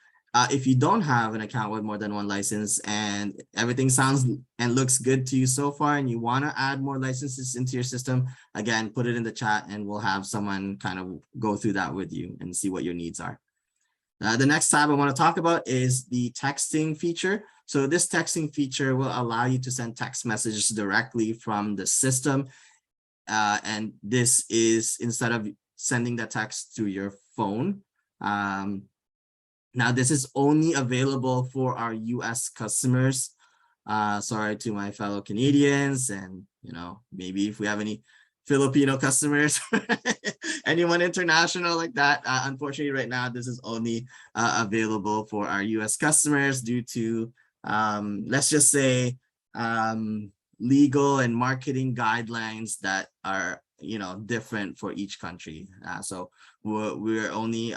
If you don't have an account with more than one license and everything sounds and looks good to you so far, and you want to add more licenses into your system, again, put it in the chat and we'll have someone kind of go through that with you and see what your needs are. The next tab I want to talk about is the texting feature. So this texting feature will allow you to send text messages directly from the system. And this is instead of sending the text through your phone. Now, this is only available for our US customers. Sorry to my fellow Canadians, and maybe if we have any Filipino customers, anyone international like that. Unfortunately, right now, this is only available for our US customers due to, let's just say, legal and marketing guidelines that are, different for each country. So we're only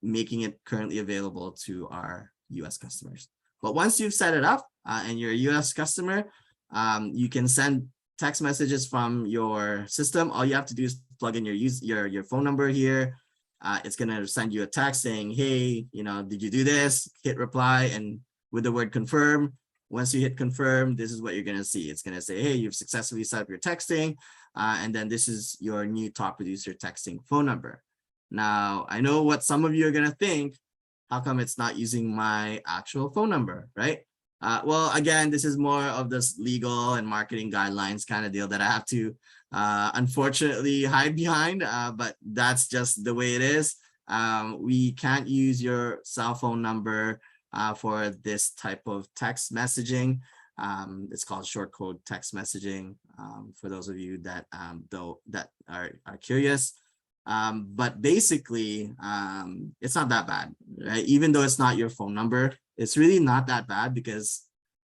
making it currently available to our US customers. But once you've set it up and you're a US customer, you can send text messages from your system. All you have to do is plug in your phone number here. It's going to send you a text saying, hey, did you do this? Hit reply, and with the word confirm. Once you hit confirm, this is what you're going to see. It's going to say, hey, you've successfully set up your texting. And then this is your new top producer texting phone number. Now, I know what some of you are going to think. How come it's not using my actual phone number, right? Well, again, this is more of this legal and marketing guidelines kind of deal that I have to unfortunately hide behind, but that's just the way it is. We can't use your cell phone number for this type of text messaging. It's called short code text messaging, for those of you that are curious. But basically, it's not that bad, right? Even though it's not your phone number, it's really not that bad because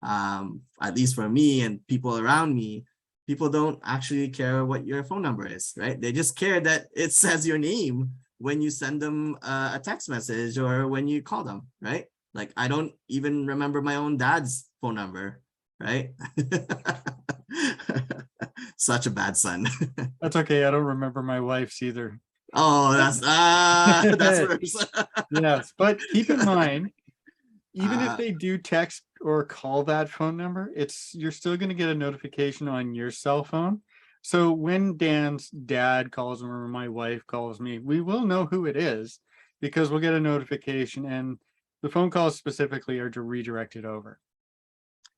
at least for me and people around me, people don't actually care what your phone number is, right? They just care that it says your name when you send them a text message or when you call them, right? Like, I don't even remember my own dad's phone number, right? Such a bad son. That's okay. I don't remember my wife's either. Oh, that's worse. Yes, but keep in mind, even if they do text or call that phone number, you're still going to get a notification on your cell phone. So when Dan's dad calls me or my wife calls me, we will know who it is because we'll get a notification, and the phone calls specifically are redirected over.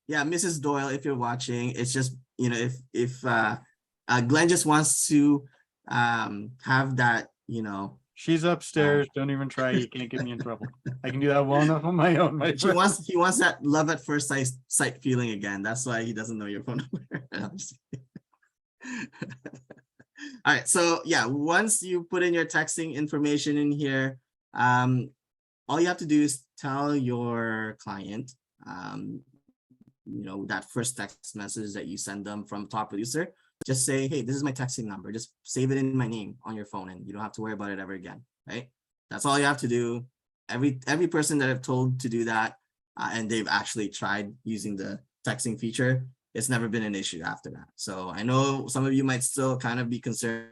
Yeah, Mrs. Doyle, if you're watching, it's just, if Glenn just wants to have that, She's upstairs. Don't even try. You can't get me in trouble. I can do that well enough on my own. He wants that love at first sight feeling again. That's why he doesn't know your phone number. All right. So yeah, once you put in your texting information in here, all you have to do is tell your client, that first text message that you send them from top producer. Just say, hey, this is my texting number. Just save it in my name on your phone and you don't have to worry about it ever again, right? That's all you have to do. Every person that I've told to do that and they've actually tried using the texting feature, it's never been an issue after that. So I know some of you might still kind of be concerned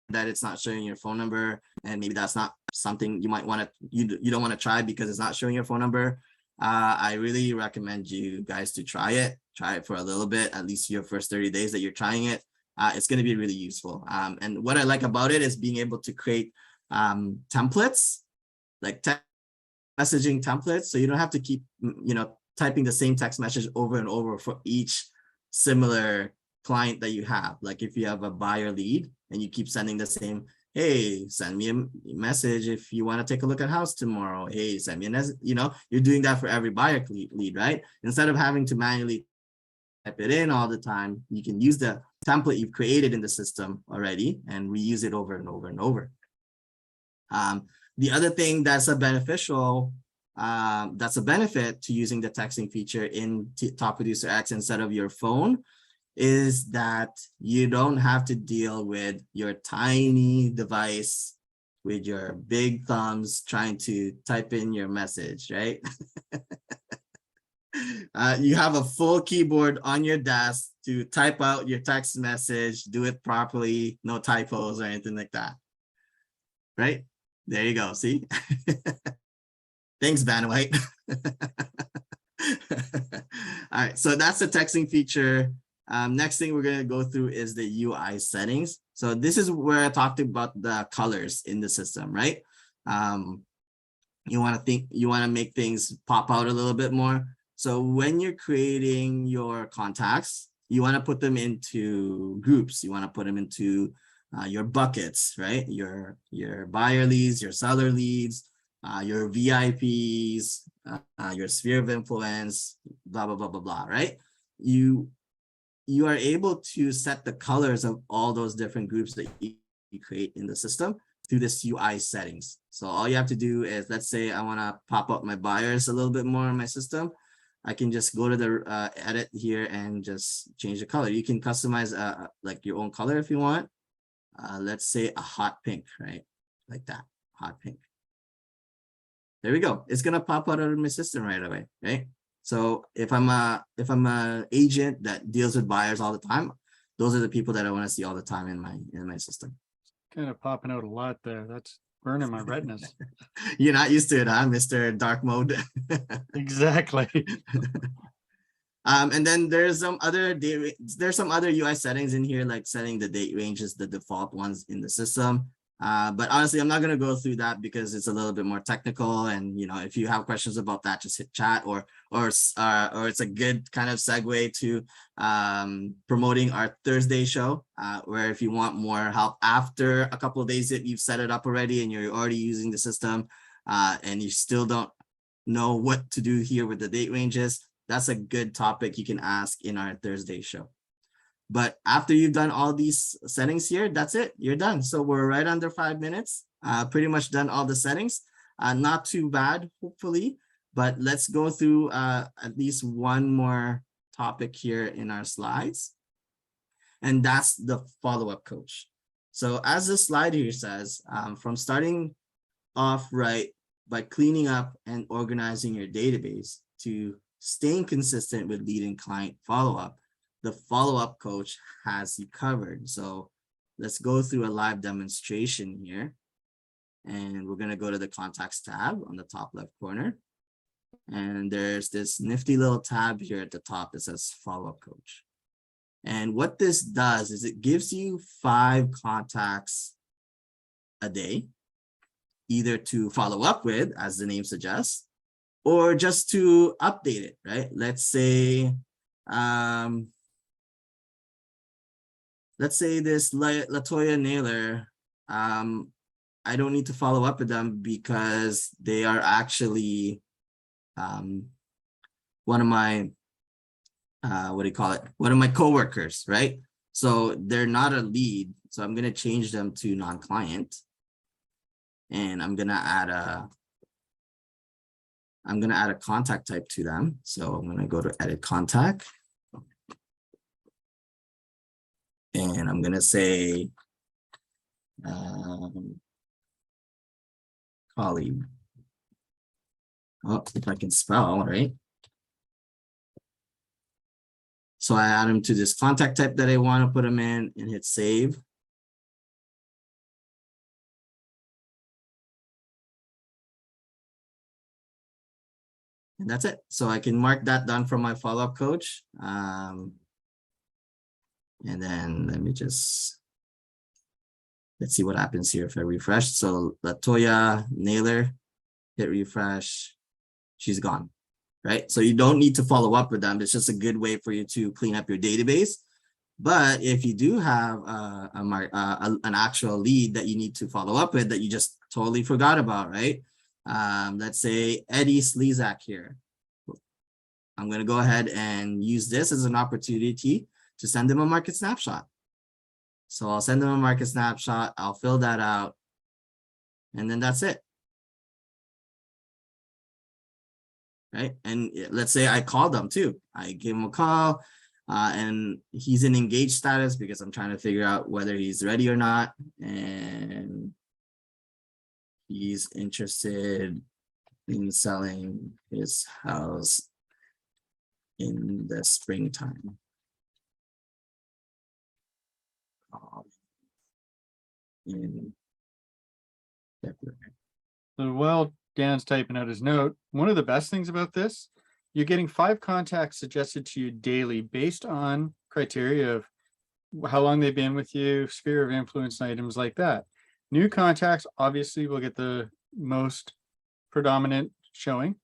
that it's not showing your phone number, and maybe that's not something you might want to, you don't want to try because it's not showing your phone number. I really recommend you guys to try it for a little bit, at least your first 30 days that you're trying it. It's going to be really useful. And what I like about it is being able to create templates, like text messaging templates. So you don't have to keep, typing the same text message over and over for each similar client that you have. Like if you have a buyer lead and you keep sending the same, hey, send me a message if you want to take a look at house tomorrow. Hey, send me a message. You're doing that for every buyer lead, right? Instead of having to manually type it in all the time, you can use the template you've created in the system already and reuse it over and over and over. The other thing that's a benefit to using the texting feature in Top Producer X instead of your phone is that you don't have to deal with your tiny device with your big thumbs trying to type in your message, right? You have a full keyboard on your desk to type out your text message, do it properly, no typos or anything like that, right? There you go, see? Thanks, Van White. All right, so that's the texting feature. Next thing we're going to go through is the UI settings. So this is where I talked about the colors in the system, right? You want to make things pop out a little bit more. So when you're creating your contacts, you want to put them into groups. You want to put them into your buckets, right? Your buyer leads, your seller leads, your VIPs, your sphere of influence, blah, blah, blah, blah, blah, right? You are able to set the colors of all those different groups that you create in the system through this UI settings. So all you have to do is, let's say I want to pop up my buyers a little bit more in my system. I can just go to the edit here and just change the color. You can customize like your own color if you want. Let's say a hot pink, right? Like that, hot pink. There we go. It's gonna pop out of my system right away, right? So if I'm a agent that deals with buyers all the time, those are the people that I want to see all the time in my system. Kind of popping out a lot there. That's burning my retinas. You're not used to it, huh, Mr. Dark Mode? Exactly. And then there's some other UI settings in here, like setting the date ranges, the default ones in the system. But honestly, I'm not going to go through that because it's a little bit more technical. And if you have questions about that, just hit chat, or it's a good kind of segue to promoting our Thursday show, where if you want more help after a couple of days that you've set it up already and you're already using the system, and you still don't know what to do here with the date ranges, that's a good topic you can ask in our Thursday show. But after you've done all these settings here, that's it. You're done. So we're right under 5 minutes. Pretty much done all the settings. Not too bad, hopefully. But let's go through at least one more topic here in our slides. And that's the follow-up coach. So as the slide here says, from starting off right by cleaning up and organizing your database to staying consistent with lead and client follow-up, the follow-up coach has you covered. So let's go through a live demonstration here. And we're going to go to the contacts tab on the top left corner. And there's this nifty little tab here at the top that says follow-up coach. And what this does is it gives you 5 contacts a day, either to follow up with, as the name suggests, or just to update it, right? Let's say this Latoya Naylor, I don't need to follow up with them because they are actually one of my, one of my coworkers, right? So they're not a lead. So I'm going to change them to non-client. And I'm going to add a contact type to them. So I'm going to go to edit contact. And I'm going to say colleague. Oh, if I can spell, right? So I add him to this contact type that I want to put him in and hit save. And that's it. So I can mark that done from my follow-up coach. And then let's see what happens here if I refresh. So Latoya Naylor, hit refresh, she's gone, right? So you don't need to follow up with them. It's just a good way for you to clean up your database. But if you do have an actual lead that you need to follow up with that you just totally forgot about, right? Let's say Eddie Slezak here. I'm going to go ahead and use this as an opportunity to send them a market snapshot. So I'll send them a market snapshot. I'll fill that out. And then that's it. Right. And let's say I called them too. I gave him a call and he's in engaged status because I'm trying to figure out whether he's ready or not. And he's interested in selling his house in the springtime. In February. So while Dan's typing out his note. One of the best things about this, you're getting 5 contacts suggested to you daily based on criteria of how long they've been with you, sphere of influence, and items like that. New contacts obviously will get the most predominant showing.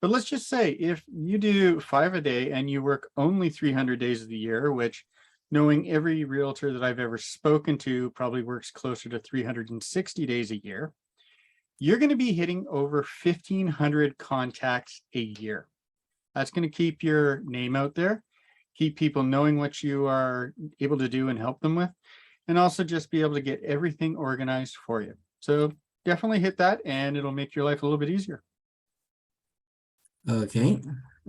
But let's just say if you do 5 a day and you work only 300 days of the year, which knowing every realtor that I've ever spoken to probably works closer to 360 days a year, you're going to be hitting over 1,500 contacts a year. That's going to keep your name out there, keep people knowing what you are able to do and help them with, and also just be able to get everything organized for you. So definitely hit that and it'll make your life a little bit easier. Okay,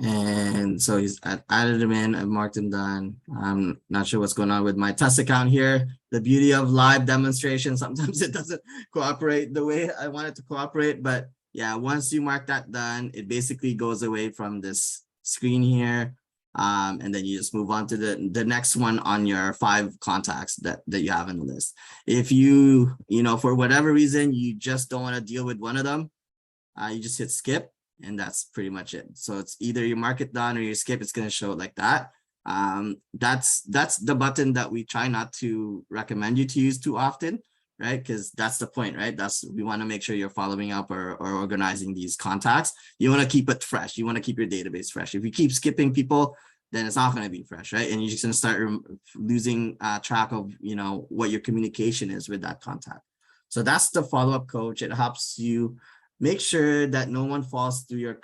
and so I've added him in, I've marked him done. I'm not sure what's going on with my test account here. The beauty of live demonstration, sometimes it doesn't cooperate the way I want it to cooperate, but yeah, once you mark that done, it basically goes away from this screen here. And then you just move on to the next one on your 5 contacts that you have in the list. If you for whatever reason, you just don't want to deal with one of them, you just hit skip. And that's pretty much it. So it's either you mark it done or you skip. It's going to show it like that. That's the button that we try not to recommend you to use too often, right? Because that's the point, right? We want to make sure you're following up or organizing these contacts. You want to keep it fresh. You want to keep your database fresh. If you keep skipping people, then it's not going to be fresh, right? And you're just going to start losing track of what your communication is with that contact. So that's the follow-up coach. It helps you make sure that no one falls through your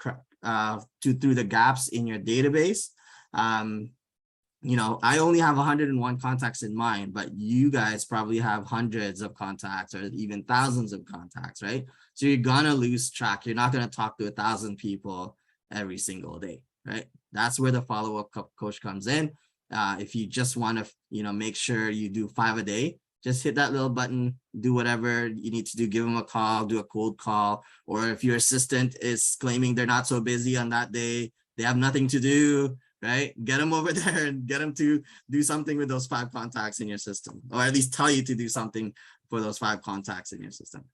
through the gaps in your database. I only have 101 contacts in mind, but you guys probably have hundreds of contacts or even thousands of contacts, right? So you're gonna lose track. You're not gonna talk to 1,000 people every single day, right? That's where the follow-up coach comes in. If you just want to, make sure you do 5 a day, just hit that little button, do whatever you need to do, give them a call, do a cold call, or if your assistant is claiming they're not so busy on that day, they have nothing to do, right? Get them over there and get them to do something with those 5 contacts in your system, or at least tell you to do something for those 5 contacts in your system.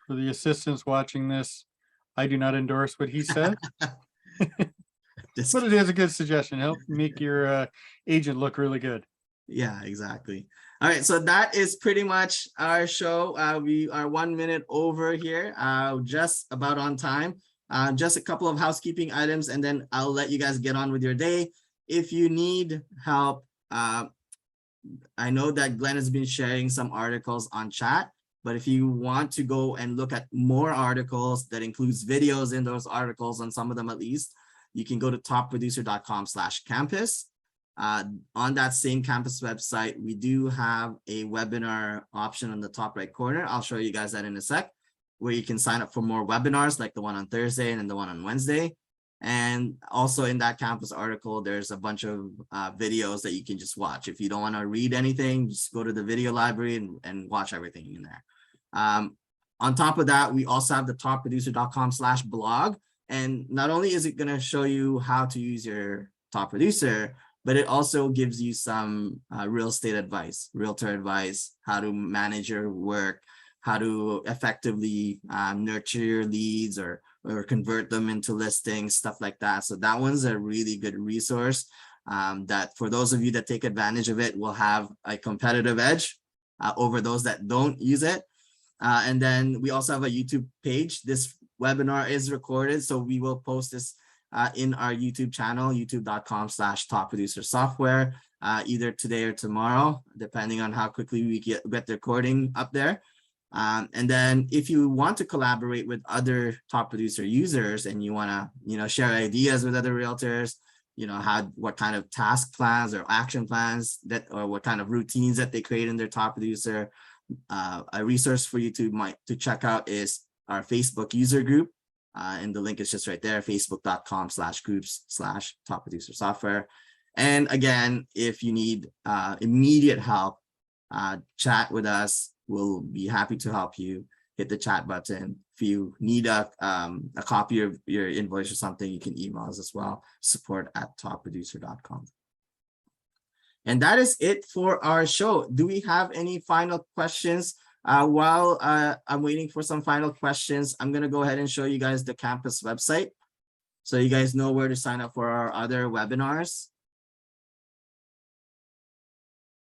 For the assistants watching this, I do not endorse what he said. But it is a good suggestion. Help make your agent look really good. Yeah, exactly. All right, so that is pretty much our show. We are 1 minute over here, just about on time. Just a couple of housekeeping items, and then I'll let you guys get on with your day. If you need help, I know that Glenn has been sharing some articles on chat, but if you want to go and look at more articles that includes videos in those articles, on some of them at least, you can go to topproducer.com/campus. On that same campus website, we do have a webinar option on the top right corner. I'll show you guys that in a sec, where you can sign up for more webinars like the one on Thursday and then the one on Wednesday. And also in that campus article, there's a bunch of videos that you can just watch. If you don't want to read anything, just go to the video library and watch everything in there. On top of that, we also have the topproducer.com/blog. And not only is it going to show you how to use your Top Producer, but it also gives you some real estate advice, realtor advice, how to manage your work, how to effectively nurture your leads or convert them into listings, stuff like that. So that one's a really good resource that for those of you that take advantage of it will have a competitive edge over those that don't use it. And then we also have a YouTube page. This webinar is recorded, so we will post this in our YouTube channel, youtube.com/topproducersoftware, either today or tomorrow, depending on how quickly we get the recording up there. And then if you want to collaborate with other Top Producer users and you want to, share ideas with other realtors, what kind of task plans or action plans or what kind of routines that they create in their Top Producer, a resource for you to check out is our Facebook user group. And the link is just right there, facebook.com/groups/topproducersoftware. And again, if you need immediate help, chat with us. We'll be happy to help you. Hit the chat button. If you need a copy of your invoice or something, you can email us as well, support@topproducer.com. And that is it for our show. Do we have any final questions While I'm waiting for some final questions, I'm going to go ahead and show you guys the campus website, so you guys know where to sign up for our other webinars.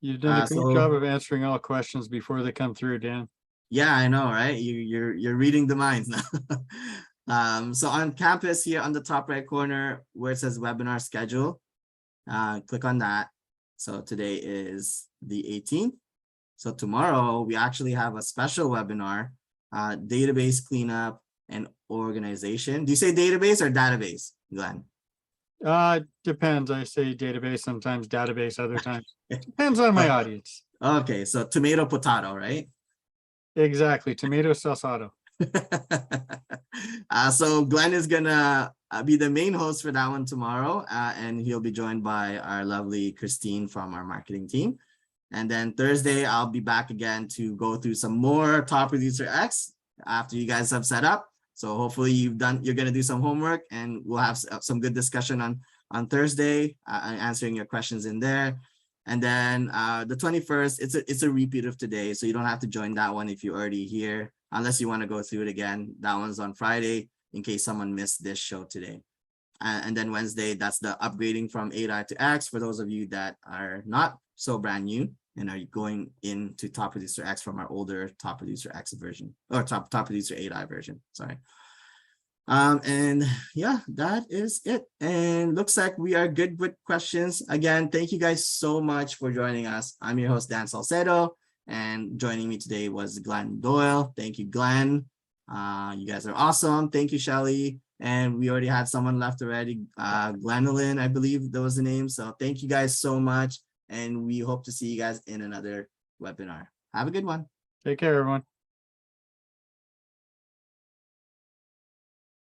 You've done a great job of answering all questions before they come through, Dan. Yeah, I know, right? You're reading the minds now. So on campus here on the top right corner where it says webinar schedule, click on that. So today is the 18th. So tomorrow we actually have a special webinar, database cleanup and organization. Do you say database or database, Glenn? Depends. I say database, sometimes database, other times. Depends on my audience. Okay, so tomato, potato, right? Exactly, tomato salsado. So Glenn is gonna be the main host for that one tomorrow, and he'll be joined by our lovely Christine from our marketing team. And then Thursday, I'll be back again to go through some more Top Producer X after you guys have set up. So hopefully you're gonna do some homework, and we'll have some good discussion on Thursday, answering your questions in there. And then the 21st, it's a repeat of today, so you don't have to join that one if you're already here, unless you want to go through it again. That one's on Friday, in case someone missed this show today. And then Wednesday, that's the upgrading from 8i to X for those of you that are not so brand new and are going into Top Producer X from our older Top Producer X version, or Top Producer 8i version, sorry. And yeah, that is it. And looks like we are good with questions. Again, thank you guys so much for joining us. I'm your host, Dan Salcedo, and joining me today was Glenn Doyle. Thank you, Glenn. You guys are awesome. Thank you, Shelly. And we already had someone left already, Glenolyn, I believe that was the name. So thank you guys so much. And we hope to see you guys in another webinar. Have a good one. Take care, everyone.